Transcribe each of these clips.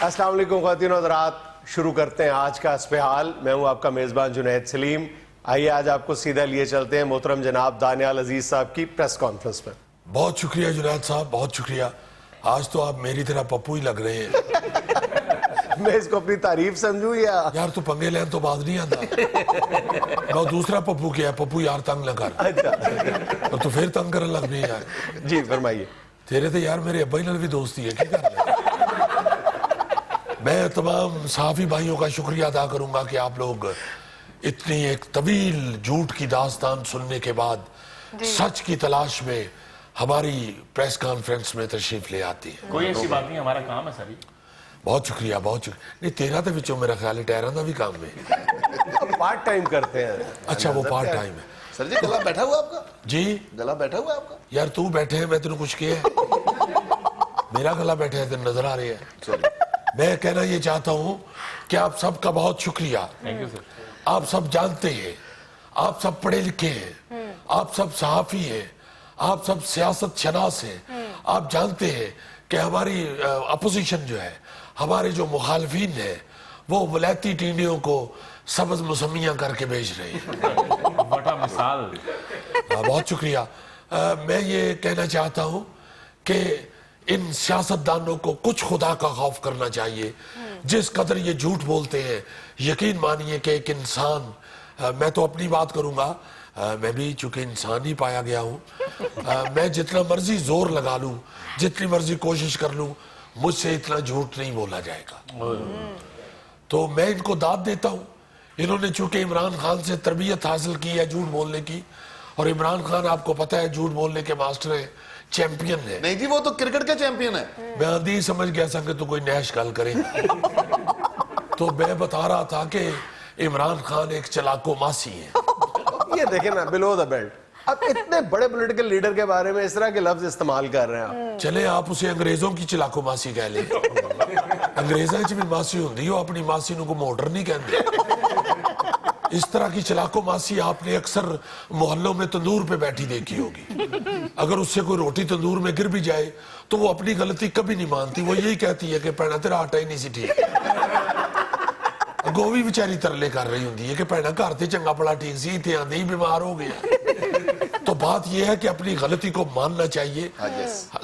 السلام علیکم خواتین و حضرات، شروع کرتے ہیں آج کا اسپہ حال۔ میں ہوں آپ کا میزبان جنید سلیم۔ آئیے آج آپ کو سیدھا لیے چلتے ہیں محترم جناب دانیال عزیز صاحب کی پریس کانفرنس میں۔ بہت شکریہ جنید صاحب، بہت شکریہ۔ آج تو آپ میری طرح پپو ہی لگ رہے ہیں۔ میں اس کو اپنی تعریف سمجھوں یا یار تو پنگے لین تو بات نہیں آتا۔ میں دوسرا پپو کیا ہے، پپو یار تنگ نہ کر، اچھا تو پھر تنگ کرنے لگ رہی ہے یار۔ جی فرمائیے۔ تیرے تو یار میرے ابا ہی نال بھی دوستی ہے، کیا کر رہے ہیں؟ میں تمام صحافی بھائیوں کا شکریہ ادا کروں گا کہ آپ لوگ اتنی ایک طویل جھوٹ کی داستان سننے کے بعد سچ کی تلاش میں ہماری پریس کانفرنس میں تشریف لے آتی ہے۔ کوئی ایسی بات نہیں، ہمارا کام ہے سر۔ بہت شکریہ، بہت شکریہ۔ نہیں تیرا تو بچوں میرا خیال ہے ٹائران کا بھی کام ہے۔ پارٹ ٹائم کرتے ہیں۔ اچھا وہ پارٹ ٹائم ہے۔ سر جی گلا بیٹھا ہوا آپ کا؟ جی گلا بیٹھا ہوا آپ کا؟ یار تو بیٹھے ہیں، میں تینوں کچھ کیا ہے؟ میرا گلا بیٹھا ہے، تین نظر آ رہی ہے۔ میں کہنا یہ چاہتا ہوں کہ آپ سب کا بہت شکریہ۔ آپ سب جانتے ہیں، آپ سب پڑھے لکھے ہیں، آپ سب صحافی ہیں، آپ سب سیاست شناس ہیں۔ آپ جانتے ہیں کہ ہماری اپوزیشن جو ہے، ہمارے جو مخالفین ہیں، وہ ولایتی ٹینڈیوں کو سبز مسمیاں کر کے بھیج رہے ہیں۔ بڑا مثال۔ بہت شکریہ۔ میں یہ کہنا چاہتا ہوں کہ ان سیاستدانوں کو کچھ خدا کا خوف کرنا چاہیے۔ جس قدر یہ جھوٹ بولتے ہیں، یقین مانیے کہ ایک انسان، میں تو اپنی بات کروں گا، میں بھی چونکہ انسان ہی پایا گیا ہوں، میں جتنا مرضی زور لگا لوں، جتنی مرضی کوشش کر لوں، مجھ سے اتنا جھوٹ نہیں بولا جائے گا۔ تو میں ان کو داد دیتا ہوں۔ انہوں نے چونکہ عمران خان سے تربیت حاصل کی ہے جھوٹ بولنے کی، اور عمران خان آپ کو پتہ ہے جھوٹ بولنے کے ماسٹر ہیں، چیمپئن ہے۔ نہیں جی وہ تو کرکٹ کے چیمپئن ہے۔ میں آدھی سمجھ گیا سا کہ تو کوئی نیش گل کرے۔ تو میں بتا رہا تھا کہ عمران خان ایک چلاکو ماسی ہے۔ یہ دیکھیں نا، بلو دا بیلٹ۔ اب اتنے بڑے پولیٹیکل لیڈر کے بارے میں اس طرح کے لفظ استعمال کر رہے ہیں آپ۔ چلے آپ اسے انگریزوں کی چلاکو ماسی کہہ لیں۔ انگریزاں چ بھی ماسی ہوندی، وہ اپنی ماسی نو کو موٹر نہیں کہندے۔ اس طرح کی چلاکو ماسی آپ نے اکثر محلوں میں تندور پہ بیٹھی دیکھی ہوگی۔ اگر اس سے کوئی روٹی تندور میں گر بھی جائے تو وہ اپنی غلطی کبھی نہیں مانتی، وہ یہی کہتی ہے کہ پینا تیرا آٹا ہی نہیں سی ٹھیک۔ گووی بیچاری ترلے کر رہی ہوندی ہے کہ پینا گھر تے چنگا بڑا ٹھیک سی، اتنے آندے ہی بیمار ہو گیا۔ تو بات یہ ہے کہ اپنی غلطی کو ماننا چاہیے،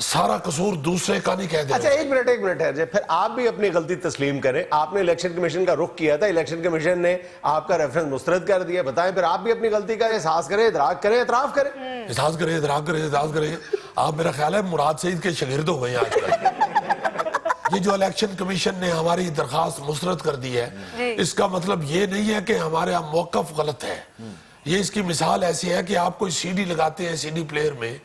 سارا قصور دوسرے کا نہیں کہہ دینا۔ اچھا ایک منٹ ہے، پھر آپ بھی اپنی غلطی تسلیم کریں۔ آپ نے الیکشن کمیشن کا رخ کیا تھا، الیکشن کمیشن نے آپ کا ریفرنس مسترد کر دیا۔ بتائیں پھر آپ بھی اپنی غلطی کا احساس کریں، ادراک کریں، اعتراف کریں۔ احساس کریں، ادراک کریں، احساس کریں۔ آپ میرا خیال ہے مراد سعید کے شاگرد ہو گئے ہیں آج کل۔ یہ جو الیکشن کمیشن نے ہماری درخواست مسترد کر دی ہے، اس کا مطلب یہ نہیں ہے کہ ہمارا موقف غلط ہے۔ یہ اس کی مثال ایسی ہے کہ آپ کوئی سی ڈی لگاتے ہیں سی ڈی پلیئر میں،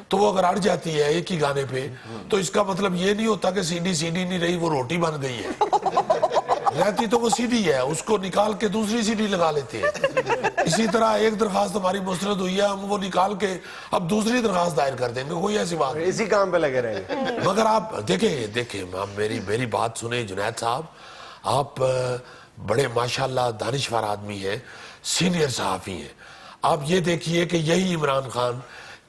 تو وہ اگر اڑ جاتی ہے ایک ہی گانے پہ، تو اس کا مطلب یہ نہیں ہوتا کہ سی ڈی نہیں رہی، وہ روٹی بن گئی ہے۔ رہتی تو وہ سی ڈی ہے، اس کو نکال کے دوسری سی ڈی لگا لیتے ہیں۔ اسی طرح ایک درخواست ہماری مسترد ہوئی ہے، ہم وہ نکال کے اب دوسری درخواست دائر کر دیں گے، کوئی ایسی بات نہیں۔ اسی کام پہ لگے رہیں گے۔ مگر آپ دیکھیں میری بات سنیں جنید صاحب، آپ بڑے ماشاءاللہ دانشور آدمی ہیں، سینئر صحافی ہیں۔ آپ یہ دیکھیے کہ یہی عمران خان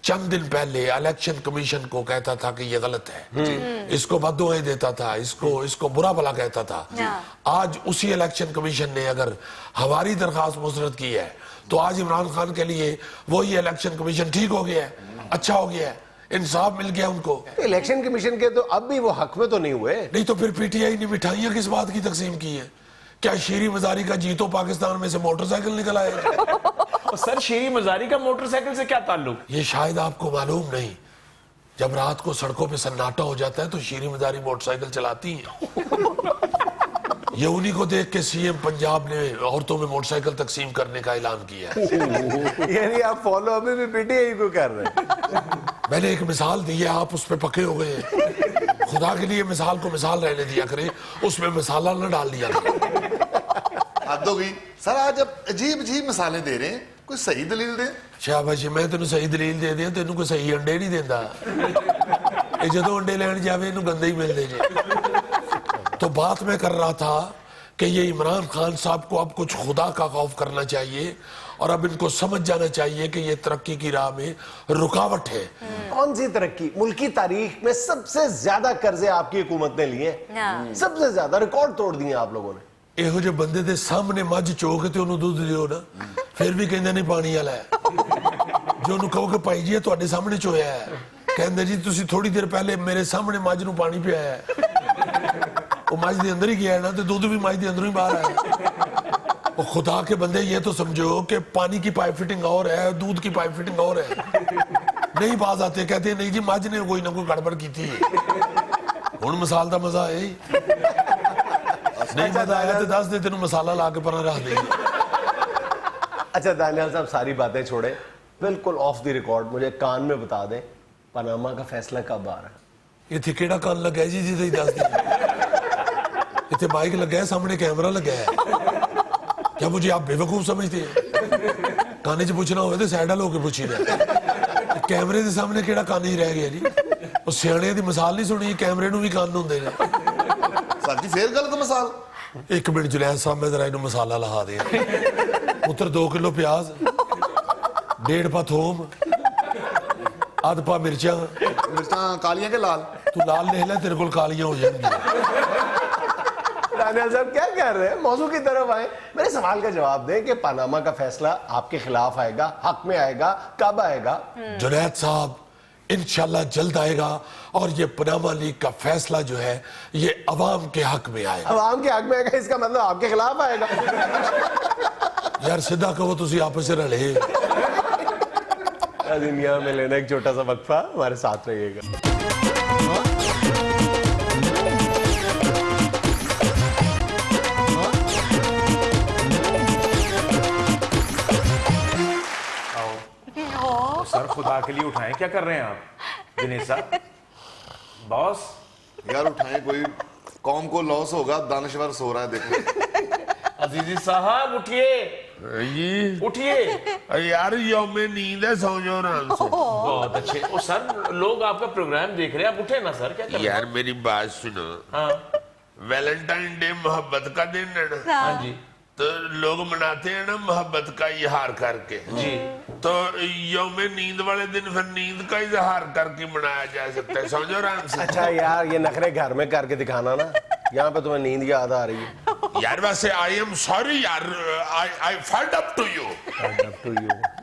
چند دن پہلے الیکشن کمیشن کو کہتا تھا کہ یہ غلط ہے، اس کو بددعائیں دیتا تھا، اس کو برا بھلا کہتا تھا۔ آج اسی الیکشن کمیشن نے اگر ہماری درخواست مسترد کی ہے تو آج عمران خان کے لیے وہی الیکشن کمیشن ٹھیک ہو گیا ہے، اچھا ہو گیا ہے، انصاف مل گیا ان کو۔ الیکشن کمیشن کے تو اب بھی وہ حق میں تو نہیں ہوئے۔ نہیں تو پھر پی ٹی آئی نے مٹھائیاں کس بات کی تقسیم کی ہے؟ کیا شیریں مزاری کا جیتو پاکستان میں سے موٹر سائیکل نکل آئے؟ سر شیریں مزاری کا موٹر سائیکل سے کیا تعلق؟ یہ شاید آپ کو معلوم نہیں، جب رات کو سڑکوں پہ سناٹا ہو جاتا ہے تو شیریں مزاری موٹر سائیکل چلاتی ہیں۔ یہ انہی کو دیکھ کے سی ایم پنجاب نے عورتوں میں موٹر سائیکل تقسیم کرنے کا اعلان کیا ہے۔ یعنی آپ فالو ابھی بھی پی ٹی آئی کو کر رہے ہیں۔ میں نے ایک مثال دی ہے، آپ اس پہ پکے ہو گئے ہیں۔ خدا کے لیے مثال کو مثال رہنے دیا کریں، اس میں مسالہ نہ ڈال دیا کریں۔ حد ہو گئی سر، آج اب عجیب مثالیں دے رہے ہیں، کوئی صحیح دلیل دیں۔ شاباش، میں تینوں صحیح دلیل دے دیا، تینوں کوئی صحیح انڈے نہیں دینا۔ یہ جدو انڈے لین جاوے انہوں گندے ہی مل دے جے۔ تو بات میں کر رہا تھا کہ یہ عمران خان صاحب کو اب کچھ خدا کا خوف کرنا چاہیے اور اب ان کو سمجھ جانا چاہیے کہ یہ ترقی کی راہ میں رکاوٹ ہے. کون سی ترقی؟ ملکی تاریخ میں سب سے زیادہ قرضے آپ کی حکومت نے لیے ہیں, سب سے زیادہ ریکارڈ توڑ دیے آپ لوگوں نے. ਇਹੋ ਜਿਹੇ ਬੰਦੇ ਦੇ ਸਾਹਮਣੇ ਮੱਝ ਚੋ ਕੇ ਤੇ ਉਹਨੂੰ ਦੁੱਧ ਦਿਓ ਨਾ, ਫਿਰ ਵੀ ਕਹਿੰਦਾ ਨਹੀਂ ਪਾਣੀ ਵਾਲਾ ਹੈ. ਜੇ ਉਹਨੂੰ ਕਹੋ ਕਿ ਭਾਈ ਜੀ ਇਹ ਤੁਹਾਡੇ ਸਾਹਮਣੇ ਚੋਇਆ ਹੈ, ਕਹਿੰਦੇ ਜੀ ਤੁਸੀਂ ਥੋੜੀ ਦੇਰ ਪਹਿਲੇ ਮੇਰੇ ਸਾਹਮਣੇ ਮੱਝ ਨੂੰ ਪਾਣੀ ਪਿਆਇਆ ਹੈ. ਉਹ ਮੱਝ ਦੇ ਅੰਦਰ ਹੀ ਗਿਆ ਨਾ ਤੇ ਦੁੱਧ ਵੀ ਮੱਝ ਦੇ ਅੰਦਰੋਂ ਹੀ ਬਾਹਰ ਆਇਆ. ਉਹ ਖੁਦਾ ਕੇ ਬੰਦੇ یہ تو سمجھو کہ پانی کی پائپ فٹنگ اور ہے, دودھ کی پائپ فٹنگ اور ہے. نہیں باز آتے, کہتے ہیں نہیں جی مجھ نے کوئی نہ کوئی گڑبڑ کی تھی. ہن مثال دا مزہ ہے. نہیں مزہ آیا تو 10 دن تینوں مسالہ لا کے پرا رکھ دیں. اچھا دانیال صاحب ساری باتیں چھوڑیں, بالکل آف دی ریکارڈ مجھے کان میں بتا دیں پاناما کا فیصلہ کب آ رہا ہے؟ اتنے کیڑا کان لگا ہے جی جی 10 دن اتنے مائک لگا ہے, سامنے کیمرہ لگا ہے. کیا مجھے آپ بے وقوف سمجھتے ہیں؟ کانے سے پوچھنا ہوئے تو سائڈ ہو کے پوچھی رہے. کیمرے کے سامنے کیڑا کان ہی رہ گیا جی. وہ سیانے دی مثال نہیں سنی, کیمرے نو بھی کان ہوندے نے. سر جی پھر غلط مثال. ایک منٹ جنید صاحب میں ذرا انہوں مسالہ لہا دیں. اتر 2 کلو پیاز, 1.5 پا تھوم, آدھ پا مرچاں. مرچاں کالیاں کے لال؟ تو لال لے لے تیرے کل کالیاں ہو جائیں گی. دانیال صاحب کیا کر رہے ہیں؟ موضوع کی طرف آئیں. میرے سوال کا جواب دیں کہ پاناما کا فیصلہ آپ کے خلاف آئے گا, حق میں آئے گا, کب آئے گا؟ جنید صاحب انشاءاللہ جلد آئے گا, اور یہ پاناما لیگ کا فیصلہ جو ہے یہ عوام کے حق میں آئے گا. عوام کے حق میں آئے گا, اس کا مطلب آپ کے خلاف آئے گا. یار سدھا کہو تسی آپس سے رلے. دنیا میں لینا ایک چھوٹا سا وقفہ, ہمارے ساتھ رہیے گا. سر خدا کے لیے اٹھائیں, کیا کر رہے ہیں آپ جنید صاحب؟ باس یار اٹھائیں, کوئی قوم کو لاس ہوگا. دانشور سو رہا ہے دیکھیں. عزیزی صاحب اٹھیے, اٹھیے. یار یوم نیند ہے, سو جاؤ آرام سے. بہت اچھے. او سر لوگ آپ کا پروگرام دیکھ رہے ہیں, آپ اٹھے نا سر, کیا کر رہے ہیں؟ یار میری بات سنو, ہاں ویلنٹائن ڈے محبت کا دن ہے نا, ہاں جی تو لوگ مناتے ہیں نا محبت کا اظہار کر کے. جی تو یوم نیند والے دن پھر نیند کا اظہار کر کے منایا جا سکتا ہے. سمجھو آرام سے. اچھا یار یہ نخرے گھر میں کر کے دکھانا نا, یہاں پہ تمہیں نیند یاد آ رہی ہے. یار ویسے آئی ایم سوری یار, آئی فیڈ اپ ٹو یو.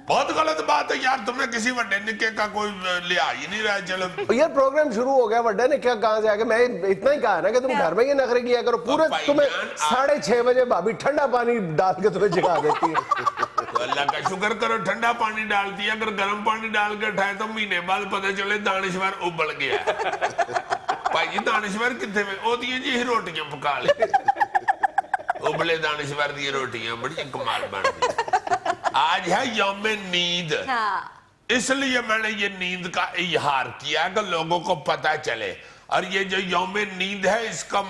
بہت غلط بات ہے یار, تمہیں کسی وڈے نکے کا کوئی لحاظ ہی نہیں رہا. چلو یار پروگرام شروع ہو گیا, وڈے نے کیا کہاں سے آ گیا. میں اتنا ہی کہا نا کہ تم گھر میں یہ نخرے کیا کرو. پورے تمہیں 6:30 بجے بھابھی ٹھنڈا پانی ڈال کے تمہیں جگا دیتی ہے. تو اللہ کا شکر کرو ٹھنڈا پانی ڈالتی ہے, اگر گرم پانی ڈال کے اٹھائے تو مہینے بعد پتہ چلے دانشور ابل گیا. بھائی جی دانشور کتنے میں ہوتی ہیں جی, روٹیاں پکا لے. ابلے دانشور دی روٹیاں بڑی کمال بنتی ہیں. آج ہے یوم نیند, اس لیے میں نے یہ نیند کا اظہار کیا کہ لوگوں کو پتہ چلے. اور یہ جو یوم نیند ہے اس کا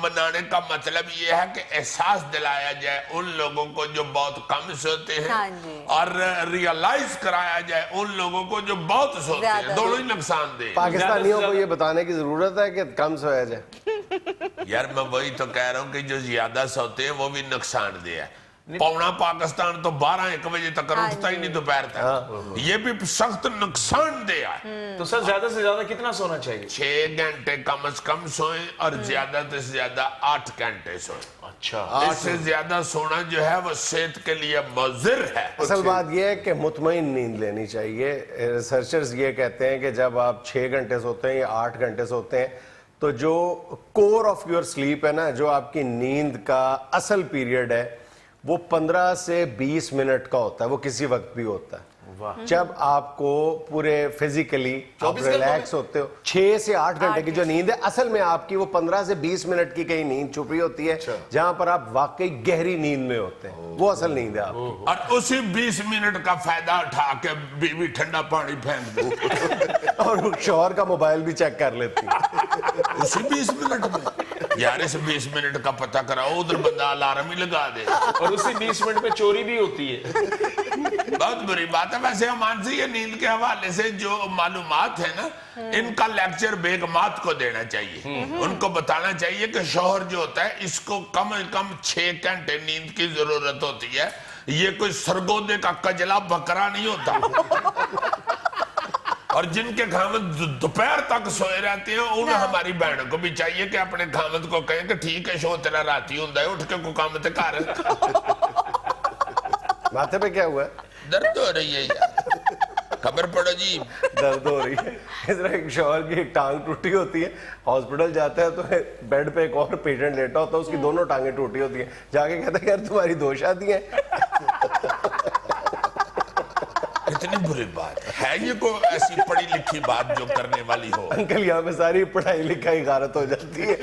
منانے کا مطلب یہ ہے کہ احساس دلایا جائے ان لوگوں کو جو بہت کم سوتے ہیں, اور ریالائز کرایا جائے ان لوگوں کو جو بہت سوتے ہیں. دونوں ہی نقصان دہ. پاکستانیوں کو یہ بتانے کی ضرورت ہے کہ کم سویا جائے. یار میں وہی تو کہہ رہا ہوں کہ جو زیادہ سوتے ہیں وہ بھی نقصان دہ ہے. پونا پاکستان تو 12-1 بجے تک اٹھتا ہی نہیں دوپہر تک, یہ بھی سخت نقصان دہ ہے. تو سر زیادہ سے زیادہ کتنا سونا چاہیے؟ 6 گھنٹے کم از کم سوئیں, اور زیادہ سے زیادہ 8 گھنٹے سوئیں. اچھا, اس سے زیادہ سونا جو ہے وہ صحت کے لیے مضر ہے. اصل بات یہ ہے کہ مطمئن نیند لینی چاہیے. ریسرچرز یہ کہتے ہیں کہ جب آپ 6 گھنٹے سوتے ہیں یا 8 گھنٹے سوتے ہیں تو جو کور آف یور سلیپ ہے نا, جو آپ کی نیند کا اصل پیریڈ ہے, وہ 15 سے 20 منٹ کا ہوتا ہے. وہ کسی وقت بھی ہوتا ہے. جب آپ کو پورے فزیکلی آپ ریلیکس ہوتے ہو. 6 سے 8 گھنٹے کی جو نیند ہے اصل میں آپ کی وہ 15 سے 20 منٹ کی کہیں نیند چھپی ہوتی ہے, جہاں پر آپ واقعی گہری نیند میں ہوتے ہیں. وہ اصل نیند ہے آپ کی. اور اسی 20 منٹ کا فائدہ اٹھا کے بیوی ٹھنڈا پانی پھینک دو, اور شوہر کا موبائل بھی چیک کر لیتی ہے اسی 20 منٹ میں. یار اس 20 منٹ کا پتہ کراؤ, ادھر بندہ الارم ہی لگا دے. اور اسی 20 منٹ میں چوری بھی ہوتی ہے. बहुत बुरी बात है। वैसे अमान से ये नींद के हवाले से जो मालूमात है ना, इनका लेक्चर बेगमात को देना चाहिए। उनको बताना चाहिए कि शौहर जो होता है इसको कम से कम 6 घंटे नींद की जरूरत होती है। ये कोई सरगोदे का कजला बकरा नहीं होता। और जिनके खामद दोपहर तक सोए रहते हैं, उन हमारी बहनों को भी चाहिए कि अपने खामद को कहें कि ठीक है शो तेरा राती होता है, उठ के को काम ते कर। माथे पे क्या हुआ है? दर्द हो रही है यार, खबर पड़ो जी। दर्द हो रही है। इस तरह एक शौहर की एक टांग टूटी होती है, हॉस्पिटल जाता है तो बेड पे एक और पेशेंट लेटा होता है, उसकी दोनों टांगें टूटी होती हैं। जाके कहता है यार तुम्हारी 2 शादियां हैं। इतनी बुरी बात है ये कोई ऐसी पढ़ी लिखी बात जो करने वाली हो? अंकल यहाँ पे सारी पढ़ाई लिखाई गारत हो जाती है।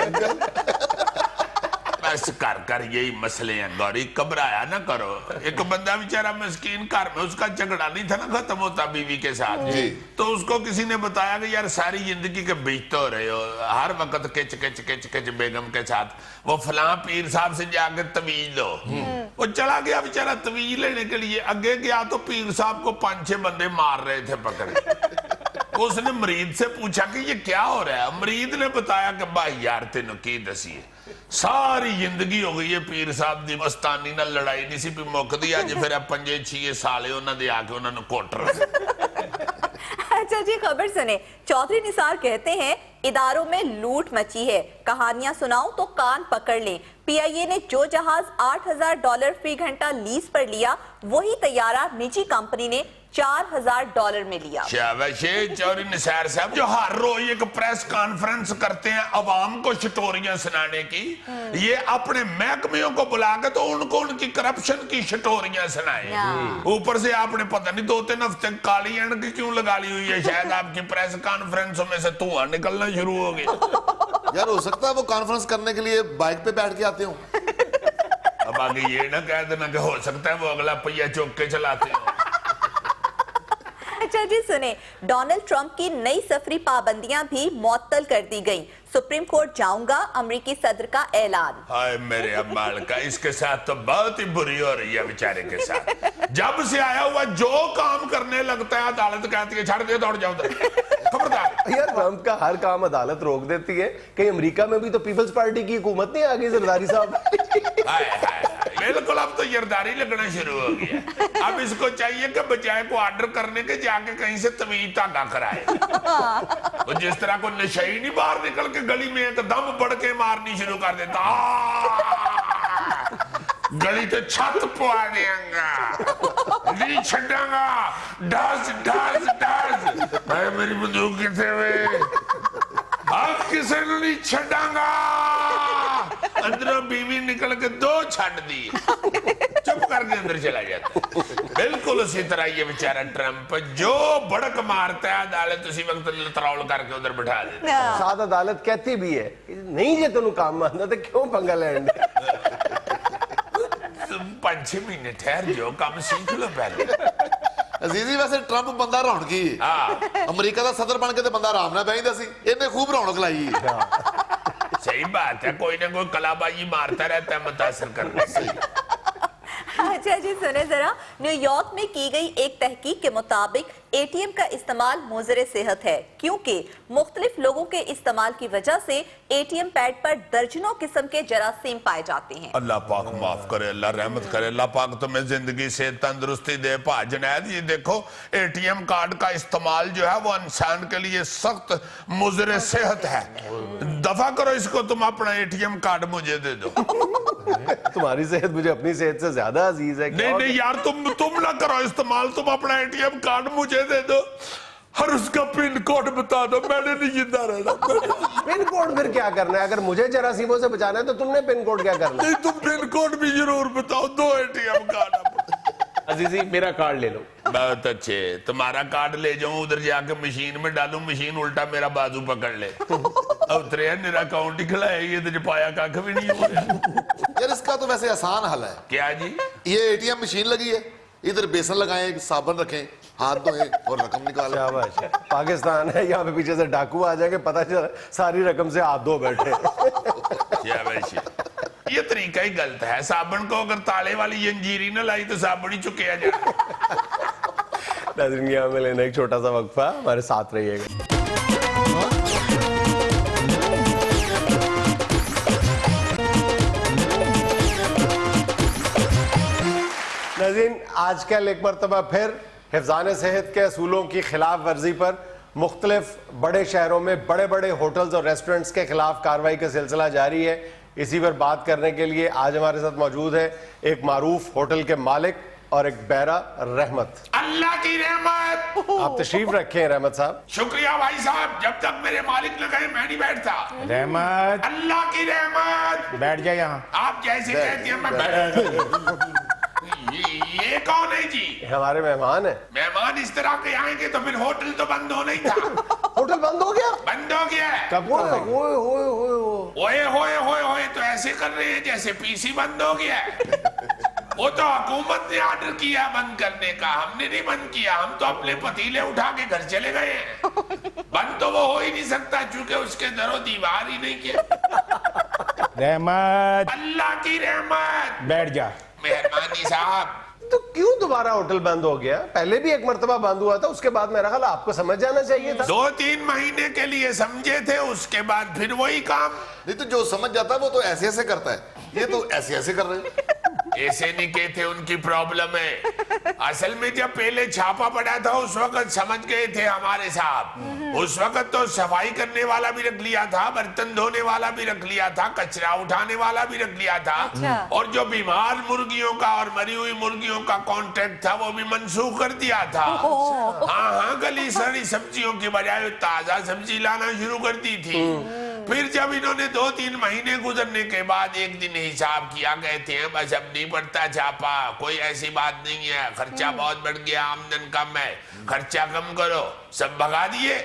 बस कर कर यही मसले हैं गौरी, घबराया ना करो। एक बंदा बेचारा मस्कीन, घर में उसका झगड़ा नहीं था ना खत्म होता बीवी के साथ, तो उसको किसी ने बताया कि यार सारी जिंदगी के बीतते हो रहे हो, हर वक्त किच किच किच किच बेगम के साथ, वो फलां पीर साहब से जाकर तवीज लो। वो चला गया बेचारा तवीज लेने के लिए, आगे गया तो पीर साहब को 5-6 बंदे मार रहे थे पकड़। उसने मरीद से पूछा कि ये क्या हो रहा है? मरीद ने बताया कि भाई यार तेन की दसी सारी जिंदगी हो गई है पीर साहब दी मस्तानी नाल लड़ाई नहीं सी भी मुकदी, अज फिर 5-6 साले उन्हां दे आके उन्हां नूं कोट रहे। अच्छा जी, खबर सुने। चौधरी निसार कहते हैं इदारों में लूट मची है, कहानियां सुनाऊं तो कान पकड़ लें। पीआईए ने जो जहाज $8,000 फी घंटा लीज पर लिया, वही तैयारा निजी कंपनी ने $4,000 में लिया। शाबाश चौधरी निसार साहब, जो हर रोज एक प्रेस कॉन्फ्रेंस करते हैं अवाम को स्टोरियां सुनाने की, ये अपने महकमियों को बुला के तो उनको उनकी करप्शन की स्टोरियां सुनाए। ऊपर से आपने पता नहीं 2-3 हफ्ते काली एनक क्यों लगा ली हुई है, शायद आपकी प्रेस कॉन्फ्रेंसों में से धुआं निकलना शुरू हो गया। यार हो सकता है वो कॉन्फ्रेंस करने के लिए बाइक पे बैठ के आते हो। अब आगे ये ना कह देना कि हो सकता है वो अगला पहिया चौक के चलाते हो। अच्छा जी सुने, डोनाल्ड ट्रंप की नई सफरी पाबंदियां भी मुअत्तल कर दी गईं। सुप्रीम कोर्ट जाऊंगा, अमेरिकी सदर का ऐलान। हाय मेरे अम्माल का, इसके साथ तो बहुत ही बुरी हो रही है बेचारे के साथ। जब से आया हुआ जो काम करने लगता है अदालत कहती है छाड़ दे, दौड़ जाओ खबरदार। यार ट्रंप का हर काम अदालत रोक देती है। कहीं अमेरिका में भी तो पीपल्स पार्टी की हुकूमत नहीं आ गई जरदारी साहब? हाय हाय बिल्कुल, अब तो जरदारी लगना शुरू हो गया। अब इसको चाहिए कि बजाय को ऑर्डर करने के जाके कहीं से तवीज धागा कराए। वो जिस तरह को नशे नहीं बाहर निकल के गली में एकदम बढ़ के मारनी शुरू कर देता, गली तो छत पवा देंगा, नहीं छड़ांगा, डांस डांस डांस। भाई मेरी बंदूक किथे वे, आप किसे नहीं छड़ांगा। अंदरों बीवी निकल के 2 छड़ दी, चुप करके अंदर चला जाता। बिल्कुल उसी तरह ये बेचारा ट्रंप जो भड़क मारता है, अदालत उसी वक्त लतरौल करके उधर बिठा देती है। साथ अदालत कहती भी है नहीं जे तेनू काम मानदा ते क्यों पंगा लैंदे? 5-6 महीने ठहर जाओ, काम सीख लो पहले। अजीजी वैसे ट्रंप बंदा रौनकी है। अमेरिका का सदर बन के तो बंदा आराम नाल बैठदा सी, इन्हें खूब रौनक लाई। सही बात है, कोई ना कोई कलाबाजी मारता रहता है मुतासर करने से। अच्छा जी सुने जरा, न्यूयॉर्क में की गई एक तहकीक के मुताबिक एटीएम का इस्तेमाल मुज़र सेहत है, क्योंकि मुख्तलिफ लोगों के इस्तेमाल की वजह से एटीएम पैड पर दर्जनों किस्म के जरासीम पाए जाते हैं। अल्लाह पाक माफ करे, अल्लाह रहमत करे, अल्लाह पाक तुम्हें जिंदगी से तंदुरुस्ती दे। पा जुनैद ये देखो, एटीएम कार्ड का इस्तेमाल जो है वो इंसान के लिए सख्त मुज़र सेहत है। दफा करो इसको, तुम अपना एटीएम कार्ड मुझे दे दो। तुम्हारी सेहत मुझे अपनी सेहत से ज्यादा अजीज है। नहीं नहीं यार, तुम ना करो इस्तेमाल, तुम अपना एटीएम कार्ड मुझे दे दो और उसका पिन कोड बता दो, मैंने नहीं जिंदा रहना। पिन कोड फिर क्या करना है? अगर मुझे जरासीमों से बचाना है तो तुमने पिन कोड क्या करना है? नहीं तुम पिन कोड भी जरूर बताओ, 2 एटीएम कार्ड। अजीजी मेरा कार्ड ले लो। बहुत अच्छे, तुम्हारा कार्ड ले जाऊं, उधर जाके मशीन में डालूं, मशीन उल्टा मेरा बाजू पकड़ ले। अब तेरे मेरा अकाउंट ही खिलाए, ये तो पाया कख भी नहीं हो रहा। यार इसका तो वैसे आसान हल है। क्या जी? ये एटीएम मशीन लगी है, इधर बेसन लगाएं, साबुन रखें, हाथ धोएं और रकम निकालें। शाबाश, पाकिस्तान है, यहाँ पे पीछे से डाकू आ जाएंगे, पता चला सारी रकम से हाथ धो बैठे। शाबाश, ये तरीका ही गलत है। साबुन को अगर ताले वाली जंजीरी न लाई तो साबुन ही चुके जाए। नाज़रीन यहाँ में लेना एक छोटा सा वक्फा, हमारे साथ रहिएगा। नाज़रीन, आजकल एक मरतबा फिर हिफ़्ज़ान सेहत के असूलों की खिलाफ वर्जी पर मुख्तलिफ बड़े शहरों में बड़े बड़े होटल्स और रेस्टोरेंट्स के खिलाफ कार्रवाई का सिलसिला जारी है। इसी पर बात करने के लिए आज हमारे साथ मौजूद है एक मारूफ होटल के मालिक और एक बहरा रहमत। अल्लाह की रहमत। आप तशरीफ रखें रहमत साहब। शुक्रिया भाई साहब, जब तक मेरे मालिक न कहे मैं नहीं बैठता। रहमत, अल्लाह की रहमत। बैठ जाए यहाँ। आप जैसे कहती हैं मैं बैठ। ये कौन है जी? हमारे मेहमान हैं। मेहमान इस तरह के आएंगे तो फिर होटल तो बंद होना ही था। होटल बंद हो गया? बंद हो गया है। कब? ओए होए होए होए तो ऐसे कर रहे हैं जैसे पीसी बंद हो गया है। वो तो हुकूमत ने ऑर्डर किया बंद करने का, हमने नहीं बंद किया। हम तो अपने पतीले उठा के घर चले गए हैं। बंद तो वो हो ही नहीं सकता क्योंकि उसके दरो दीवार ही नहीं किया। रहमत, अल्लाह की रहमत। बैठ जा। मेहरबानी साहब। तो क्यों दोबारा होटल बंद हो गया? पहले भी एक मरतबा बंद हुआ था, उसके बाद मेरा ख्याल आपको समझ जाना चाहिए था। 2-3 महीने के लिए समझे थे, उसके बाद फिर वही काम। नहीं तो जो समझ जाता है वो तो ऐसे ऐसे करता है, ये तो ऐसे ऐसे कर रहे हैं। ऐसे नहीं कहते, उनकी प्रॉब्लम है। असल में जब पहले छापा पड़ा था उस वक्त समझ गए थे हमारे साहब। उस वक्त तो सफाई करने वाला भी रख लिया था, बर्तन धोने वाला भी रख लिया था, कचरा उठाने वाला भी रख लिया था। और जो बीमार मुर्गियों का और मरी हुई मुर्गियों का कॉन्ट्रैक्ट था वो भी मंसूख कर दिया था। हाँ हाँ, गली सड़ी सब्जियों की बजाय ताजा सब्जी लाना शुरू कर दी थी। फिर जब इन्होंने 2-3 महीने गुजरने के बाद एक दिन हिसाब किया, कहते हैं बस अब नहीं पड़ता छापा, कोई ऐसी बात नहीं है, खर्चा बहुत बढ़ गया, आमदन कम है, खर्चा कम करो, सब भगा दिए।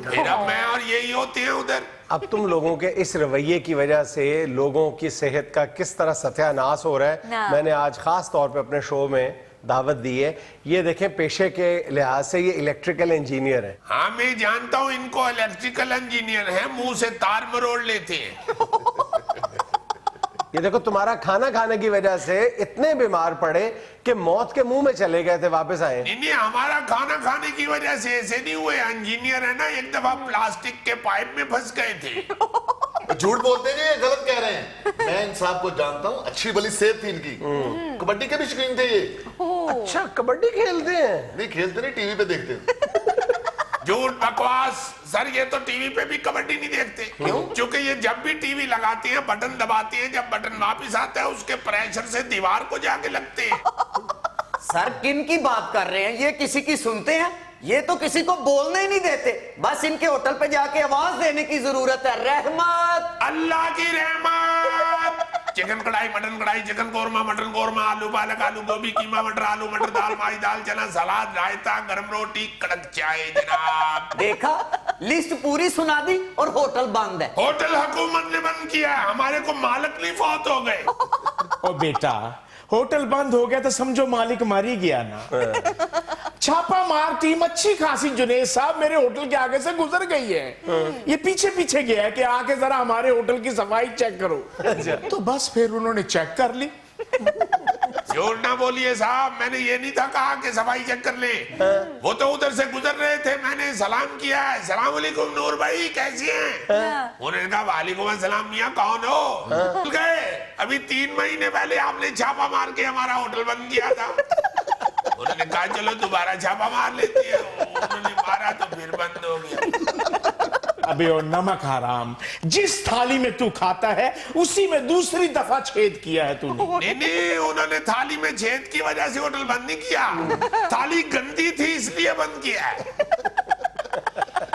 फिर अब मैं और यही होते हैं उधर। अब तुम लोगों के इस रवैये की वजह से लोगों की सेहत का किस तरह सत्यानाश हो रहा है, मैंने आज खास तौर पे अपने शो में दावत दी है। ये देखें, पेशे के लिहाज से ये इलेक्ट्रिकल इंजीनियर है। हाँ मैं जानता हूँ इनको, इलेक्ट्रिकल इंजीनियर है, मुंह से तार मरोड़ लेते हैं। ये देखो, तुम्हारा खाना खाने की वजह से इतने बीमार पड़े कि मौत के मुंह में चले गए थे, वापस आए। नहीं, हमारा खाना खाने की वजह से ऐसे नहीं हुए। इंजीनियर है ना, एक दफा प्लास्टिक के पाइप में फंस गए थे। झूठ बोलते हैं, ये गलत कह रहे हैं। मैं इन साहब को जानता हूँ, अच्छी भली सेहत थी इनकी, कबड्डी के भी शौकीन थे ये। अच्छा, कबड्डी खेलते हैं? नहीं खेलते, नहीं टीवी पे देखते हैं। झूठ बकवास सर, ये तो टीवी पे भी कबड्डी नहीं देखते। क्यों? क्योंकि ये जब भी टीवी लगाते हैं, बटन दबाते हैं, जब बटन वापस आता है उसके प्रेशर से दीवार को जाके लगते हैं। सर किन की बात कर रहे हैं? ये किसी की सुनते हैं? ये तो किसी को बोलने ही नहीं देते। बस इनके होटल पे जाके आवाज देने की जरूरत है। रहमत, अल्लाह की रहमत। चिकन कढ़ाई, मटन कढ़ाई, चिकन कोरमा, मटन कोरमा, आलू पालक, आलू गोभी, कीमा मटर, आलू मटर, दाल माई दाल चना, सलाद, रायता, गरम रोटी, कड़क चाय जनाब। देखा, लिस्ट पूरी सुना दी और होटल बंद है। होटल हुकूमत ने बंद किया है, हमारे को मालिक नहीं फौत हो गए। ओ बेटा, होटल बंद हो गया तो समझो मालिक मर ही गया ना। छापा मार टीम अच्छी खासी जुनेद साहब मेरे होटल के आगे से गुजर गई है। ये पीछे पीछे गया है कि आके जरा हमारे होटल की सफाई चेक करो। तो बस फिर उन्होंने चेक कर ली। झूठ ना बोलिए साहब, मैंने ये नहीं था कहा कि सफाई चेक कर ले। वो तो उधर से गुजर रहे थे, मैंने सलाम किया, सलाम वालेकुम नूर भाई कैसी हैं? उन्होंने कहा वालेकुम अस्सलाम मियां, कौन हो? गए अभी 3 महीने पहले आपने छापा मार के हमारा होटल बंद किया था। उन्होंने कहा चलो दोबारा छापा मार लेते हैं। उन्होंने मारा तो फिर बंद हो गया। अबे ओ नमक हराम, जिस थाली में तू खाता है उसी में दूसरी दफा छेद किया है तूने। नहीं, उन्होंने थाली में छेद की वजह से होटल बंद नहीं किया, थाली गंदी थी इसलिए बंद किया है।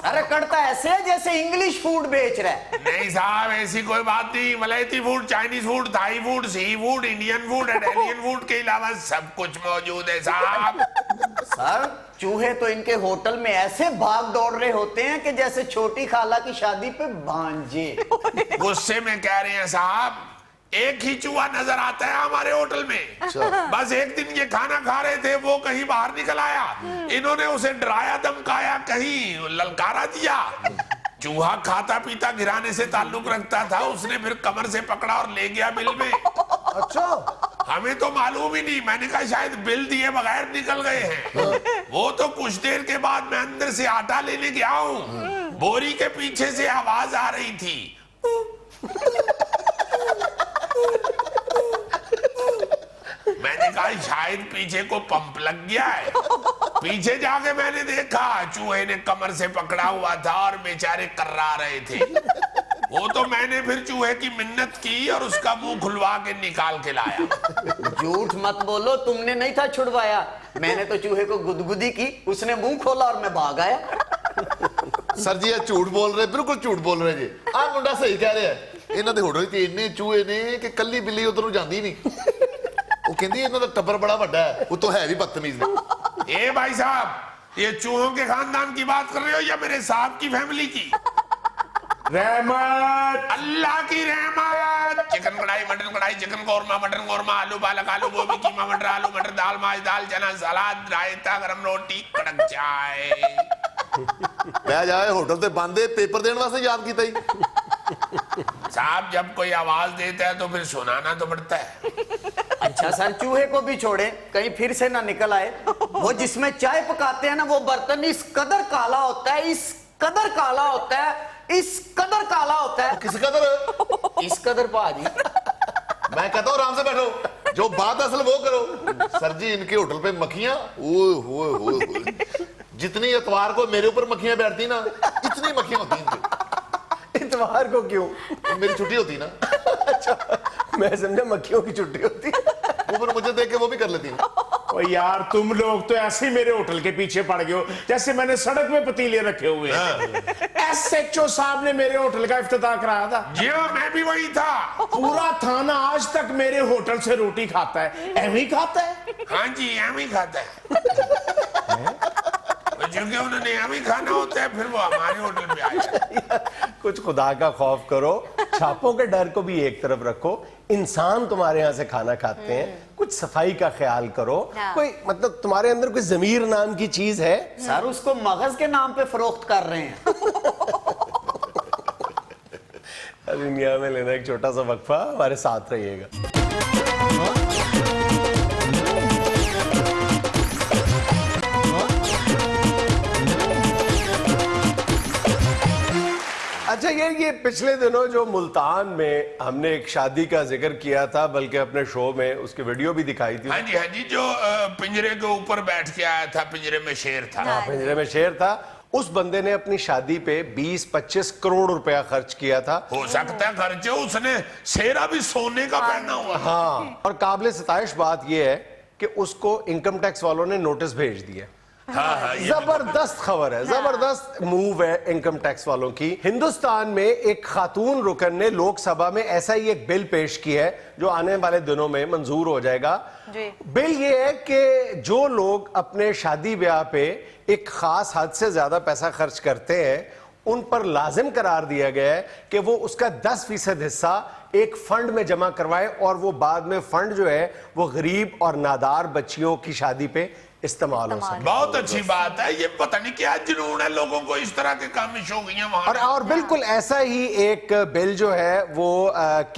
अरे करता ऐसे है जैसे इंग्लिश फूड बेच रहा है। नहीं साहब, ऐसी कोई बात नहीं। मलैती food, Chinese food, Thai food, seafood, Indian food, Italian food के अलावा सब कुछ मौजूद है साहब। सर चूहे तो इनके होटल में ऐसे भाग दौड़ रहे होते हैं कि जैसे छोटी खाला की शादी पे भांजे। गुस्से में कह रहे हैं साहब, एक ही चूहा नजर आता है हमारे होटल में। बस एक दिन ये खाना खा रहे थे, वो कहीं बाहर निकल आया, इन्होंने उसे डराया धमकाया, कहीं ललकारा दिया। चूहा खाता पीता गिराने से ताल्लुक रखता था, उसने फिर कमर से पकड़ा और ले गया बिल में। अच्छा, हमें तो मालूम ही नहीं। मैंने कहा शायद बिल दिए बगैर निकल गए हैं। वो तो कुछ देर के बाद मैं अंदर से आटा लेने गया हूँ, बोरी के पीछे से आवाज आ रही थी, मैंने कहा शायद पीछे को पंप लग गया है। पीछे जाके मैंने देखा चूहे ने कमर से पकड़ा हुआ था और बेचारे कर्रा रहे थे। वो तो मैंने फिर चूहे की मिन्नत की और उसका मुंह खुलवा के निकाल के लाया। झूठ मत बोलो, तुमने नहीं था छुड़वाया, मैंने तो चूहे को गुदगुदी की, उसने मुंह खोला और मैं भाग आया। सर जी ਇਹ ਝੂਠ ਬੋਲ ਰਹੇ, ਬਿਲਕੁਲ ਝੂਠ ਬੋਲ ਰਹੇ ਜੀ। ਆਹ ਮੁੰਡਾ ਸਹੀ ਕਹਿ ਰਿਹਾ, ਇਹਨਾਂ ਦੇ ਹੋਟਲ 'ਚ ਇੰਨੇ ਚੂਹੇ ਨੇ ਕਿ ਕੱਲੀ ਬਿੱਲੀ ਉਧਰ ਨੂੰ ਜਾਂਦੀ ਨਹੀਂ। ਉਹ ਕਹਿੰਦੀ ਇਹਨਾਂ ਦਾ ਟੱਬਰ ਬੜਾ ਵੱਡਾ ਹੈ, ਉਤੋਂ ਹੈ ਵੀ ਬਦਤਮੀਜ਼ ਨੇ। ए भाई साहब, ये चूहों के खानदान की बात कर रहे हो या मेरे साहब की फैमिली की? रहमत, अल्लाह की रहमत। चिकन कढ़ाई, मटन कढ़ाई, चिकन कौरमा, मटन कौरमा, आलू पालक, आलू गोभी, कीमा मटर, आलू मटर, दाल माछ, दाल चना, सलाद, रायता, गरम रोटी, कड़क चाय। ਮੈਂ ਜਾਏ ਹੋਟਲ ਤੇ ਬੰਦੇ ਪੇਪਰ ਦੇਣ ਵਾਸਤੇ ਯਾਦ ਕੀਤਾ ਜੀ। साहब जब कोई आवाज देता है तो फिर सुनाना तो पड़ता है। अच्छा सर, चूहे को भी छोड़े, कहीं फिर से ना निकल आए। वो जिसमें चाय पकाते हैं ना, वो बर्तन इस कदर काला होता है, इस कदर काला होता है, इस कदर काला होता है, किस कदर? इस कदर भाजी। मैं कहता हूँ आराम से बैठो, जो बात असल वो करो। सर जी इनके होटल पे मक्खियां, ओए होए होए होए, जितनी इतवार को मेरे ऊपर मक्खियां बैठती ना, इतनी मक्खियां होती इनके। इतवार को क्यों? मेरी छुट्टी होती ना, अच्छा, मैं समझा मक्खियों की छुट्टी होती। वो फिर मुझे देख के वो भी कर लेती ना। ओ यार तुम लोग तो ऐसे ही मेरे होटल के पीछे पड़ गए हो जैसे मैंने सड़क में पतीले रखे हुए हैं। SHO साहब ने मेरे होटल का इफ्तिताह कराया था। जी हाँ, मैं भी वही था। पूरा थाना आज तक मेरे होटल से रोटी खाता है, ऐਵੇਂ ही खाता है। हाँ जी, एम ही खाता है। क्योंकि उन्होंने एम ही खाना होता है, फिर वो हमारे होटल पे आए। कुछ खुदा का खौफ करो, छापों के डर को भी एक तरफ रखो। इंसान तुम्हारे यहाँ से खाना खाते हैं, कुछ सफाई का ख्याल करो। कोई मतलब तुम्हारे अंदर कोई जमीर नाम की चीज है? सर उसको मगज के नाम पे फरोख्त कर रहे हैं। दुनिया में लेना एक छोटा सा वक्फा, हमारे साथ रहिएगा। अच्छा ये पिछले दिनों जो मुल्तान में हमने एक शादी का जिक्र किया था, बल्कि अपने शो में उसकी वीडियो भी दिखाई थी। हाँ जी, जो पिंजरे के ऊपर बैठ के आया था, पिंजरे में शेर था। हाँ, पिंजरे में शेर था। उस बंदे ने अपनी शादी पे 20-25 करोड़ रुपया खर्च किया था। हो सकता है खर्चे उसने शेरा भी सोने का पहना हुआ। हाँ, और काबिल सताइश बात यह है कि उसको इनकम टैक्स वालों ने नोटिस भेज दिया। हाँ, जबरदस्त खबर है, जबरदस्त मूव है इनकम टैक्स वालों की। हिंदुस्तान में एक खातून रुकन ने लोकसभा में ऐसा ही एक बिल पेश किया है जो आने वाले दिनों में मंजूर हो जाएगा। बिल ये है कि जो लोग अपने शादी ब्याह पे एक खास हद से ज्यादा पैसा खर्च करते हैं, उन पर लाजिम करार दिया गया है कि वो उसका 10% हिस्सा एक फंड में जमा करवाए और वो बाद में फंड जो है वो गरीब और नादार बच्चियों की शादी पे इस्तेमाल हो सके। बहुत अच्छी बात है। ये पता नहीं क्या जुनून है लोगों को, इस तरह के काम में शौकियां वहां। और बिल्कुल ऐसा ही एक बिल जो है वो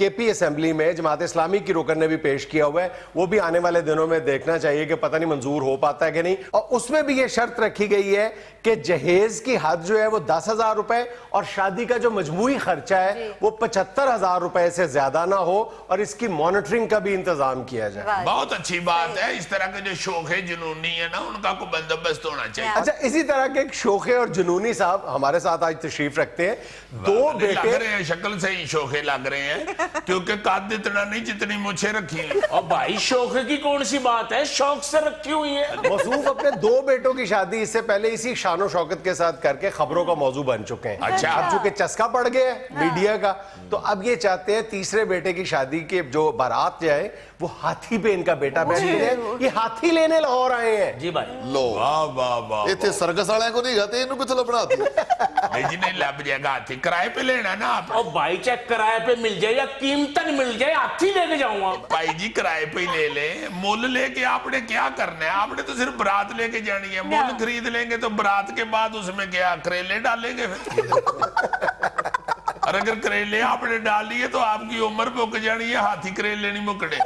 केपी असेंबली में जमात इस्लामी की रुकन ने भी पेश किया हुआ है। वो भी आने वाले दिनों में देखना चाहिए कि पता नहीं मंजूर हो पाता है कि नहीं। और उसमें भी ये शर्त रखी गई है कि जहेज की हद जो है वो 10,000 रुपए और शादी का जो मजमूई खर्चा है वो 75,000 रुपए से ज्यादा ना हो, और इसकी मॉनिटरिंग का भी इंतजाम किया जाए। बहुत अच्छी बात है। इस तरह के जो शौक है जुनूनी है ना, उनका कोई बंदोबस्त होना चाहिए। अच्छा, इसी तरह के एक शोखे और जुनूनी साहब हमारे साथ आज तशरीफ रखते हैं। दो लग बेटे रहे हैं, शक्ल से ही शौके लग रहे हैं, क्योंकि कद इतना नहीं जितनी मुझे रखी है। और भाई शौक की कौन सी बात है, शौक से रखी हुई है। मौसूफ अपने 2 बेटों की शादी इससे पहले इसी शानो शौकत के साथ करके खबरों का मौजू बन चुके हैं। अच्छा। अब चूंकि चस्का पड़ गया है मीडिया का, तो अब ये चाहते हैं तीसरे बेटे की शादी के जो बारात जाए वो हाथी पे इनका बेटा बैठ जाए। ये हाथी लेने लाहौर आए हैं। जी भाई, लो वाह वाह वाह। इतने सर्कस वाले को नहीं खाते, इन्हों किथों लभना आती। नहीं जी, नहीं लग जाएगा हाथी। किराए पे लेना ना आप। और भाई चाहे किराए पे मिल जाए या कीमतन मिल जाए, हाथी लेके जाऊंगा। भाई जी किराए पे ही ले ले। मुल लेके आपने क्या करना है? आपने तो सिर्फ बारात लेके जानी है। मुल खरीद लेंगे तो बारात के बाद उसमें क्या करेले डालेंगे फिर? और अगर करेले आपने डाल लिए तो आपकी उम्र मुक जानी है, हाथी करेले नहीं मुकने।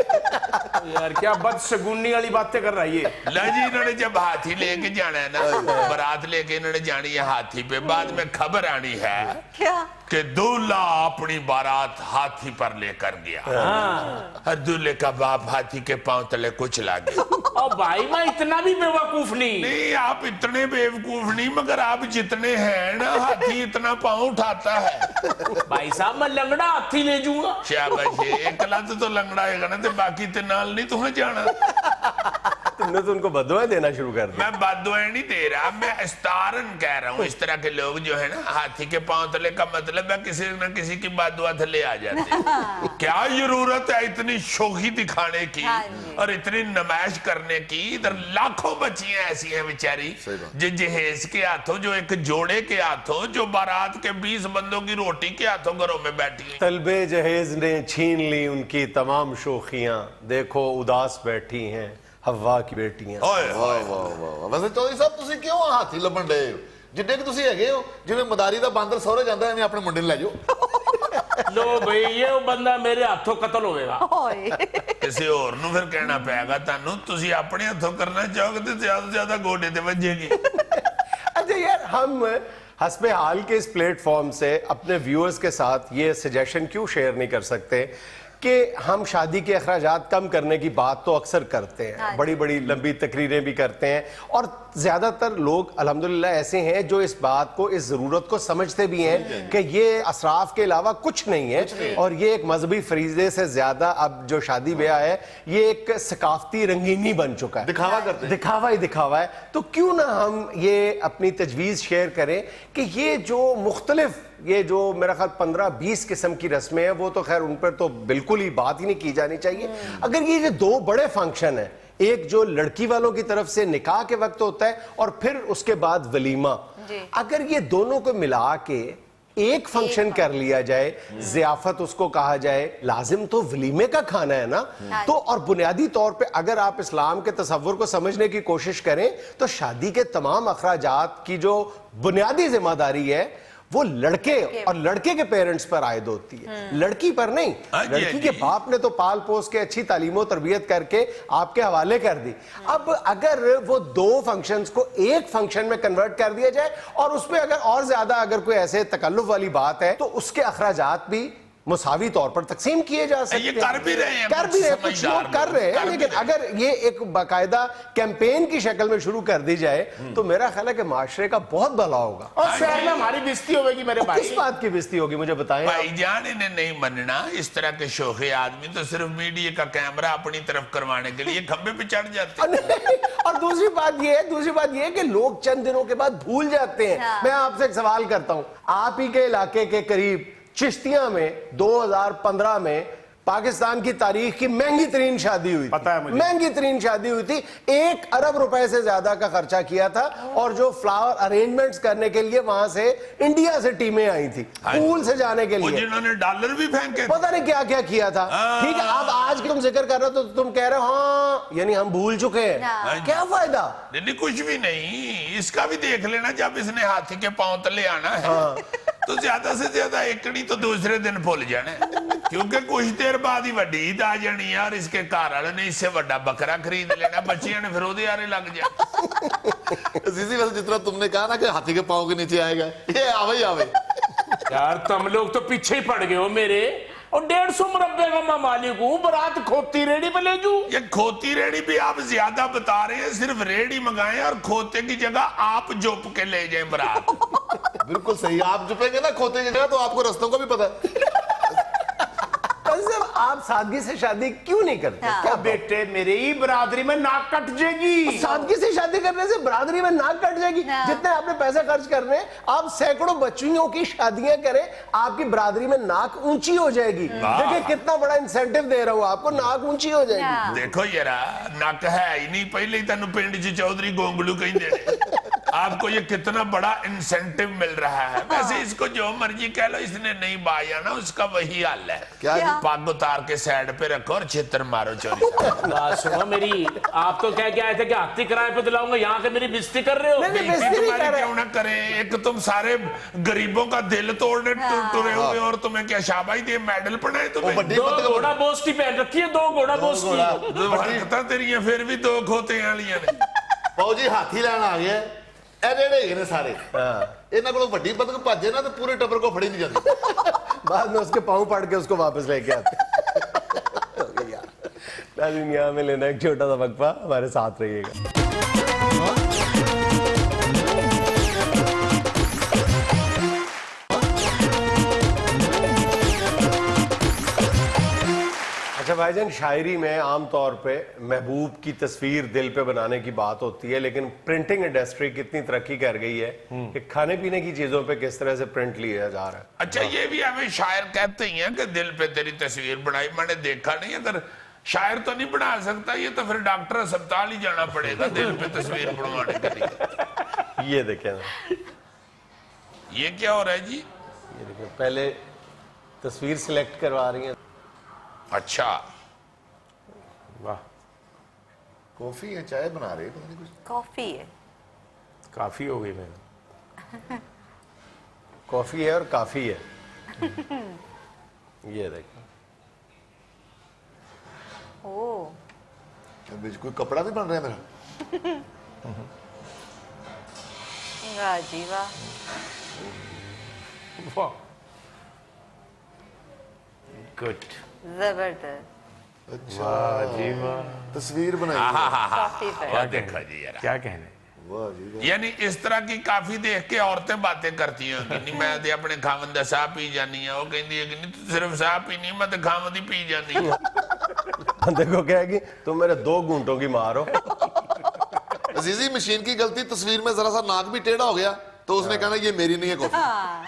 यार क्या बदशगुनी वाली बातें कर रही है। ला जी, इन्होंने जब हाथी लेके जाना है ना, बारात लेके इन्होंने जानी है हाथी पे, बाद में खबर आनी है क्या? कि दूल्हा अपनी बारात हाथी पर लेकर गया। और दूल्हे का बाप हाथी के पांव तले कुछ ला गया। और भाई मैं इतना भी बेवकूफ नहीं। नहीं, आप इतने बेवकूफ नहीं, मगर आप जितने हैं ना, हाथी इतना पांव उठाता है। भाई साहब मैं लंगड़ा हाथी ले जाऊंगा। शाबाश, एक लत तो लंगड़ा है ना, तो बाकी ते नाल नहीं तुम्हें जाना। तुमने तो उनको बदुआएं देना शुरू कर दिया। मैं बदुआएं नहीं दे रहा, मैं इस्तारन कह रहा हूँ। इस तरह के लोग जो है ना, हाथी के पांव तले का मतलब है किसी न किसी की बदुआ थले आ जाते हैं। क्या जरूरत है इतनी शोखी दिखाने की हाँ जी। और इतनी नमाइश करने की? इधर लाखों बच्चियां ऐसी हैं बेचारी जो जहेज के हाथों, जो एक जोड़े के हाथों, जो बारात के 20 बंदों की रोटी के हाथों घरों में बैठी हुई। तलबे जहेज ने छीन ली उनकी तमाम शोखियां, देखो उदास बैठी हैं हवा की बेटियां। ओए ਵਾਹ ਵਾਹ ਵਾਹ। ਵੈਸੇ ਚੌਧਰੀ ਸਾਹਿਬ ਤੁਸੀਂ ਕਿਉਂ ਹਾਥੀ ਲੱਭਣ ਡਏ ਹੋ? ਜਿੱਡੇ ਕਿ ਤੁਸੀਂ ਹੈਗੇ ਹੋ, ਜਿਵੇਂ ਮਦਾਰੀ ਦਾ ਬਾਂਦਰ ਸਹੁਰੇ ਜਾਂਦਾ ਐਵੇਂ ਆਪਣੇ ਮੁੰਡੇ ਨੂੰ ਲੈ ਜਾਓ। लो भाई ये वो बंदा मेरे हाथों कत्ल होएगा। ओए। ਕਿਸੇ ਹੋਰ ਨੂੰ ਫਿਰ ਕਹਿਣਾ ਪਏਗਾ ਤੁਹਾਨੂੰ। ਤੁਸੀਂ ਆਪਣੇ ਹੱਥੋਂ ਕਰਨਾ ਚਾਹੋਗੇ ਤੇ ਜ਼ਿਆਦਾ ਤੋਂ ਜ਼ਿਆਦਾ ਗੋਡੇ ਤੇ ਵੱਜੇਗੀ। अच्छा यार, हम हस्बे हाल के इस प्लेटफॉर्म से अपने व्यूअर्स के साथ ये सजेशन क्यों शेयर नहीं कर सकते कि हम शादी के अखराजात कम करने की बात तो अक्सर करते हैं, हाँ। बड़ी बड़ी लंबी तकरीरें भी करते हैं, और ज़्यादातर लोग अल्हम्दुलिल्लाह ऐसे हैं जो इस बात को, इस ज़रूरत को समझते भी हैं कि ये असराफ के अलावा कुछ नहीं है, और ये एक मजहबी फरीज़े से ज़्यादा अब जो शादी ब्याह है ये एक सकाफती रंगीनी बन चुका है। दिखावा करते हैं। दिखावा ही दिखावा है। तो क्यों ना हम ये अपनी तजवीज़ शेयर करें कि ये जो मुख्तलिफ, ये जो मेरा ख्याल 15-20 किस्म की रस्में हैं, वो तो खैर उन पर तो बिल्कुल ही बात ही नहीं की जानी चाहिए। अगर ये जो दो बड़े फंक्शन हैं, एक जो लड़की वालों की तरफ से निकाह के वक्त होता है और फिर उसके बाद वलीमा, अगर ये दोनों को मिला के एक फंक्शन कर लिया जाए, ज़ियाफत उसको कहा जाए, लाजिम तो वलीमे का खाना है ना। तो और बुनियादी तौर पे अगर आप इस्लाम के तसव्वुर को समझने की कोशिश करें तो शादी के तमाम अखराजात की जो बुनियादी जिम्मेदारी है वो लड़के और लड़के के पेरेंट्स पर आयद होती है, लड़की पर नहीं। लड़की के बाप ने तो पाल पोस के अच्छी तालीम और तरबियत करके आपके हवाले कर दी। अब अगर वो दो फंक्शंस को एक फंक्शन में कन्वर्ट कर दिया जाए और उसमें अगर और ज्यादा अगर कोई ऐसे तकल्लुफ वाली बात है तो उसके अखराजात भी मुसावी तौर पर तकसीम किए जा सकते हैं। ये कर भी रहे हैं, कर भी रहे हैं, कुछ लोग कर रहे हैं, लेकिन अगर ये एक बाकायदा कैंपेन की शक्ल में शुरू कर दी जाए तो मेरा ख्याल है कि माशरे का बहुत भला होगा। और शहर में हमारी बेइज्जती होगी मेरे भाई। किस बात की बेइज्जती होगी, मुझे बताएं। भाईजान, इन्हें नहीं मनना। इस तरह के शोखे आदमी तो सिर्फ मीडिया का कैमरा अपनी तरफ करवाने के लिए खंबे पे चढ़ जाते हैं। और दूसरी बात ये है कि लोग चंद दिनों के बाद भूल जाते हैं। मैं आपसे एक सवाल करता हूं, आप ही के इलाके के करीब चिश्तिया में 2015 में पाकिस्तान की तारीख की महंगी तरीन शादी हुई थी। पता है मुझे। महंगी तरीन शादी हुई थी, 1 अरब रुपए से ज्यादा का खर्चा किया था, और जो फ्लावर अरेंजमेंट्स करने के लिए वहां से इंडिया से टीमें आई थी पूल से जाने के लिए, जिन्होंने डॉलर भी फेंके, पता नहीं क्या क्या किया था। ठीक है, अब आज तुम जिक्र कर रहे हो तो तुम कह रहे हो हाँ, यानी हम भूल चुके हैं। क्या फायदा? नहीं, कुछ भी नहीं। इसका भी देख लेना, जब इसने हाथी के पांव तले आना है तो ज्यादा से ज्यादा एकड़ी तो दूसरे दिन भूल जाना है, क्योंकि कुछ देर बाद ही वड्डी ईद आ जानी है और इसके घर वाले ने इससे बड़ा बकरा खरीद लेना, बच्चियां ने फिर ओदे आरे लग जा। अजीजी, वैसे जितना तुमने कहा ना कि हाथी के पांव के नीचे आएगा, ये आवे ही आवे। यार तुम लोग तो पीछे ही पड़ गए हो मेरे। और 150 मुरब्बे का मैं मालिक हूँ, बारात खोती रेडी पे ले जू। ये खोती रेडी भी आप ज्यादा बता रहे हैं। सिर्फ रेडी मंगाएं और खोते की जगह आप जोप के ले जाएं बारात। बिल्कुल सही। आप जुपेंगे ना खोते की जगह तो आपको रस्तों का भी पता है। आप सादगी से शादी क्यों नहीं करते? क्या बेटे, मेरी ही बरादरी में नाक कट जाएगी। सादगी से शादी करने से बरादरी में नाक कट जाएगी। जितने आपने पैसे खर्च करने, आप सैकड़ों बच्चियों की शादियां करें, आपकी बरादरी में नाक ऊंची हो जाएगी। देखिए कितना बड़ा इंसेंटिव दे रहा हूं आपको, नाक ऊंची हो जाएगी। देखो यार, नक है ही नहीं, पहले ही तेन पिंड च चौधरी गोंगलू कहते हैं। आपको ये कितना बड़ा इंसेंटिव मिल रहा है। वैसे इसको जो मर्जी कह लो, इसने नहीं बाया ना, उसका वही हाल है। क्या जी? पग उतार के साइड पे रखो और छितर मारो चोरी साहब। बात सुनो मेरी, आप तो कह के आए थे कि हफ्ते किराए पे दिलाऊंगा, यहाँ के मेरी बेइज्जती कर रहे हो। बेइज्जती तुम्हारी क्यों ना करें, एक तुम सारे गरीबों का दिल तोड़ने टुरे हुए और तुम्हें क्या शाबाश दिए, मेडल पड़ाए तुम्हें। दो घोड़ा बोस की पहन रखी है, 2 घोड़ा बोस की। हरकतां तेरियां फिर भी 2 खोते वालियां ने। ਪਾਉ ਜੀ ਹਾਥੀ ਲੈਣ ਆ ਗਿਆ ਇਹ ਜਿਹੜੇ ਹੈਗੇ ਨੇ ਸਾਰੇ ਇਹਨਾਂ ਕੋਲੋਂ ਵੱਡੀ ਬਦਕ ਭੱਜੇ ਨਾ ਤੇ ਪੂਰੇ ਟੱਬਰ ਕੋ ਫੜੀ ਨਹੀਂ ਜਾਂਦੀ बाद में उसके पाँव पाड़ के उसको वापस लेके आते। नाज़रीन, यहाँ में लेना एक छोटा सा वक्फा, हमारे साथ रहिएगा। अच्छा भाईजान, शायरी में आमतौर पे महबूब की तस्वीर दिल पे बनाने की बात होती है, लेकिन प्रिंटिंग इंडस्ट्री कितनी तरक्की कर गई है कि खाने पीने की चीजों पे किस तरह से प्रिंट लिया जा रहा है। अच्छा, ये भी हमें शायर कहते ही हैं कि दिल पे तेरी तस्वीर बनाई। मैंने देखा नहीं, अगर शायर तो नहीं बना सकता, ये तो फिर डॉक्टर अस्पताल ही जाना पड़ेगा दिल पे तस्वीर बनवाने के लिए। ये देखें ना, ये क्या हो रहा है जी? ये देखें, पहले तस्वीर सिलेक्ट करवा रही हैं। अच्छा, वाह, ਕਾਫੀ ਹੈ ਚਾय ਬਣਾ ਰਹੇ ਪਤਾ ਨਹੀਂ ਕੁਝ कॉफी है। काफी हो गई मैंने। कॉफी है और काफी है। ये देखें, ओ, ਵਿੱਚ ਕੋਈ ਕਪੜਾ ਵੀ ਬਣ ਰਿਹਾ ਮੇਰਾ वाह जी वाह। वाह, गुड, जबरदस्त। वाह जी वाह, ਤਸਵੀਰ ਬਣਾਈ कॉफी पे क्या देखा जी यार। क्या कहने। ਵਾਹ ਜੀ ਵਾਹ यानी इस तरह की काफी देख के औरतें बातें करती होंगी, नहीं मैं तो अपने खावन दा साह पी जानी है, वो कहती है कि नहीं तू सिर्फ साह पीनी, मैं तो खावन दी पी जानी है। देखो क्या है कि तुम मेरे 2 घूंटों की मार हो। अजीजी मशीन की गलती, तस्वीर में जरा सा नाक भी टेढ़ा हो गया तो उसने कहना ये मेरी नहीं है कॉफी।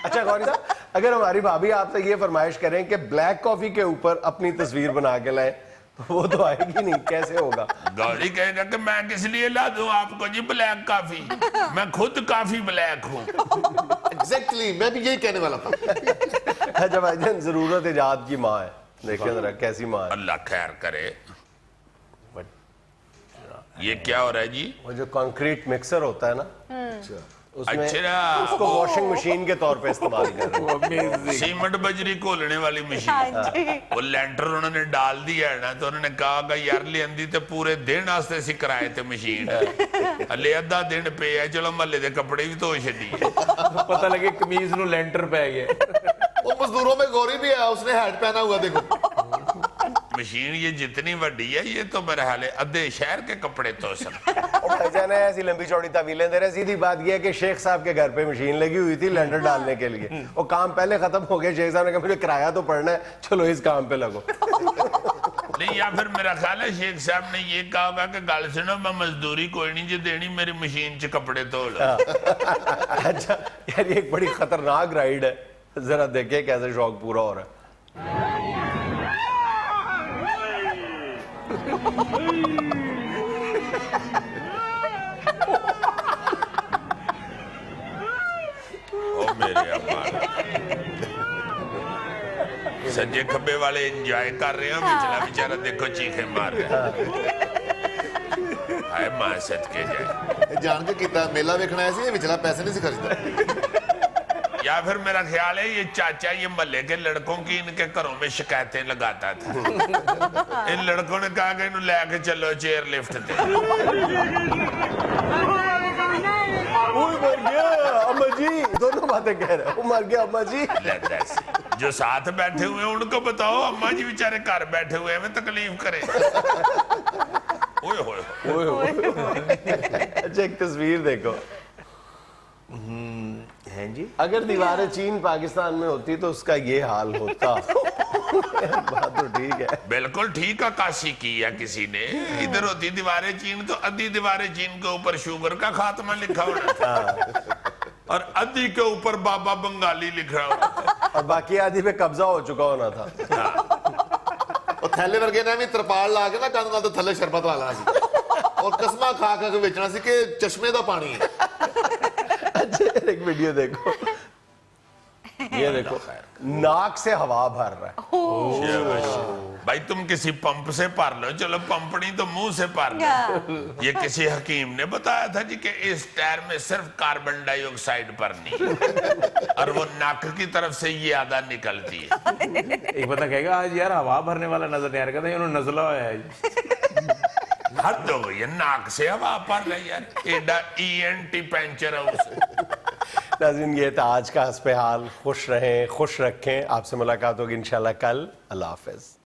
अच्छा गौरी साहब, अगर हमारी भाभी आपसे ये फरमाइश करें कि ब्लैक कॉफी के ऊपर अपनी तस्वीर बना के लाए, तो वो तो आएगी नहीं, कैसे होगा? गौरी कहेगा कि मैं किस लिए ला दूं आपको जी ब्लैक कॉफी, मैं खुद काफी ब्लैक हूँ। एग्जैक्टली, मैं भी यही कहने वाला था। अच्छा भाईजान, जरूरत इजाद की माँ है, देखिए जरा कैसी माँ है। अल्लाह खैर करे। ये क्या हो रहा है जी? वो जो कंक्रीट मिक्सर होता है ना, उसमें अच्छा, उसको वॉशिंग मशीन के तौर पे इस्तेमाल कर रहे हैं। सीमेंट बजरी घोलने वाली हाँ मशीन, जी। वो लेंटर उन्होंने डाल दिया है ना, तो उन्होंने कहा कि यार लेंदी तो पूरे दिन वास्ते सी कराए थे मशीन, हले अद्धा दिन पे है, चलो महल्ले दे कपड़े भी धो छड़िए। पता लगे कमीज नु लेंटर पै गया। वो मजदूरों में गौरी भी है, उसने हैट पहना हुआ देखो। मशीन ये जितनी बड़ी है, ये तो मेरे हाले अद्धे शहर के कपड़े तो सब। भाईजान ऐसी लंबी चौड़ी तवीलें दे रहे। सीधी बात यह है कि शेख साहब के घर पे मशीन लगी हुई थी लेंटर डालने के लिए, वो काम पहले खत्म हो गया। शेख साहब ने कहा मुझे किराया तो पड़ना है, चलो इस काम पे लगो। नहीं, या फिर मेरा ख्याल है शेख साहब ने ये कहा होगा कि गल सुनो, मैं मजदूरी कोई नहीं जी देनी, मेरी मशीन च कपड़े धो लो। अच्छा यार, ये एक बड़ी खतरनाक राइड है, जरा देखिए कैसे शौक पूरा हो रहा है। ओ मेरे अम्मा, सज्जे खब्बे वाले एंजॉय कर रहे हैं, पिछला बेचारा देखो चीखे मार रहा है। हाय मां सदके जाए। जान के कितना मेला देखना है, विचला पैसे नहीं से खर्चता। या फिर मेरा ख्याल है ये चाचा ये महल्ले के लड़कों की इनके घरों में शिकायतें लगाता था। इन लड़कों ने कहा कि इन्हें लेके चलो चेयर लिफ्ट पे। मर गया अम्मा जी, दोनों बातें कह रहे हैं। वो मर गया अम्मा जी। जो साथ बैठे हुए हैं उनको बताओ, अम्मा जी बेचारे घर बैठे हुए हैं, तकलीफ करें। ओए होए। अच्छा एक तस्वीर देखो। हैं जी, अगर दीवारें चीन पाकिस्तान में होती तो उसका ये हाल होता। बात तो ठीक है। बिल्कुल ठीक आकाशी की है किसी ने। इधर होती दीवारें चीन तो आधी दीवारें चीन के ऊपर शुगर का खात्मा लिखा होना था, और आधी के ऊपर बाबा बंगाली लिखा होना था, और बाकी आधी पे कब्जा हो चुका होना था। और थैले वर्गे ने भी तरपाल ला के ना कंध नाल तो थल्ले शरबत वाला सी, और कसमा खा खा के बेचना सी कि चश्मे दा पानी है। एक वीडियो देखो, ये देखो नाक से हवा भर रहा है। भाई तुम किसी पंप से पार लो, चलो पंपनी तो मुंह से पार लो। ये किसी हकीम ने बताया था जी कि इस टायर में सिर्फ कार्बन डाइऑक्साइड भरनी और वो नाक की तरफ से ये आधा निकलती है। एक बंदा कहेगा आज यार हवा भरने वाला नजर नहीं आ रहा, कहता है इन्होंने नजला होया है। हद हो गई है, नाक से हवा भर रही यार, एडा ENT पंचर हाउस। नाज़रीन ये था आज का हस्बे हाल। खुश रहें, खुश रखें। आपसे मुलाकात होगी इंशाल्लाह कल। अल्लाह हाफिज।